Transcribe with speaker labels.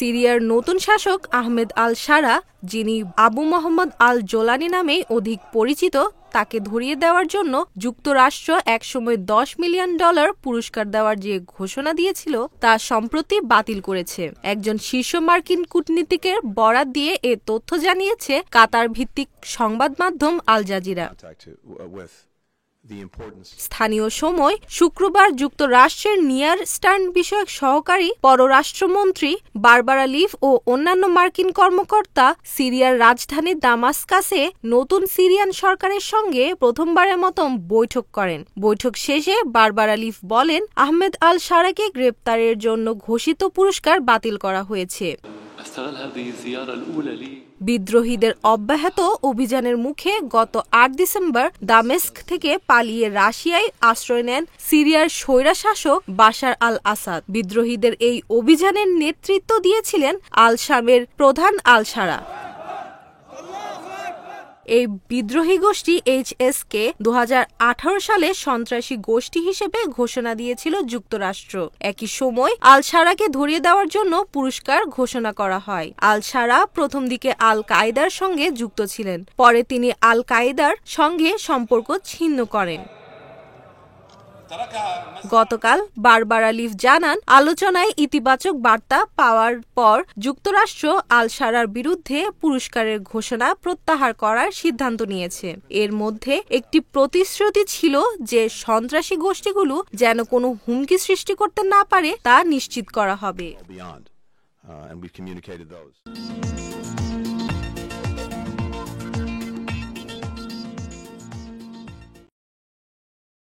Speaker 1: সিরিয়ার নতুন শাসক আহমেদ আল শারা, যিনি আবু মোহাম্মদ আল জোলানি নামেই অধিক পরিচিত, তাকে ধরিয়ে দেওয়ার জন্য যুক্তরাষ্ট্র একসময় $10 মিলিয়ন পুরস্কার দেওয়ার যে ঘোষণা দিয়েছিল তা সম্প্রতি বাতিল করেছে। একজন শীর্ষ মার্কিন কূটনীতিকের বরাত দিয়ে এ তথ্য জানিয়েছে কাতার ভিত্তিক সংবাদ মাধ্যম আল জাজিরা। স্থানীয় সময় শুক্রবার যুক্তরাষ্ট্রের নিয়ার ইস্টার্ন বিষয়ক সহকারী পররাষ্ট্রমন্ত্রী বারবারা লিভ ও অন্যান্য মার্কিন কর্মকর্তা সিরিয়ার রাজধানী দামাস্কাসে নতুন সিরিয়ান সরকারের সঙ্গে প্রথমবারের মতো বৈঠক করেন। বৈঠক শেষে বারবারা লিভ বলেন, আহমেদ আল শারাকে গ্রেপ্তারের জন্য ঘোষিত পুরস্কার বাতিল করা হয়েছে। বিদ্রোহীদের অব্যাহত অভিযানের মুখে গত ৮ ডিসেম্বর দামেস্ক থেকে পালিয়ে রাশিয়ায় আশ্রয় নেন সিরিয়ার স্বৈরশাসক বাশার আল আসাদ। বিদ্রোহীদের এই অভিযানের নেতৃত্ব দিয়েছিলেন আল শামের প্রধান আল শারা। এই বিদ্রোহী গোষ্ঠী HSK 2018 সালে সন্ত্রাসী গোষ্ঠী হিসেবে ঘোষণা দিয়েছিল যুক্তরাষ্ট্র। একই সময় আল শারাকে ধরিয়ে দেওয়ার জন্য পুরস্কার ঘোষণা করা হয়। আল শারা প্রথম দিকে আল কায়েদার সঙ্গে যুক্ত ছিলেন, পরে তিনি আল কায়েদার সঙ্গে সম্পর্ক ছিন্ন করেন। গতকাল বারবারা লিভ জানান, আলোচনায় ইতিবাচক বার্তা পাওয়ার পর যুক্তরাষ্ট্র আল শারার বিরুদ্ধে পুরস্কারের ঘোষণা প্রত্যাহার করার সিদ্ধান্ত নিয়েছে। এর মধ্যে একটি প্রতিশ্রুতি ছিল যে সন্ত্রাসী গোষ্ঠীগুলো যেন কোনো হুমকি সৃষ্টি করতে না পারে তা নিশ্চিত করা হবে।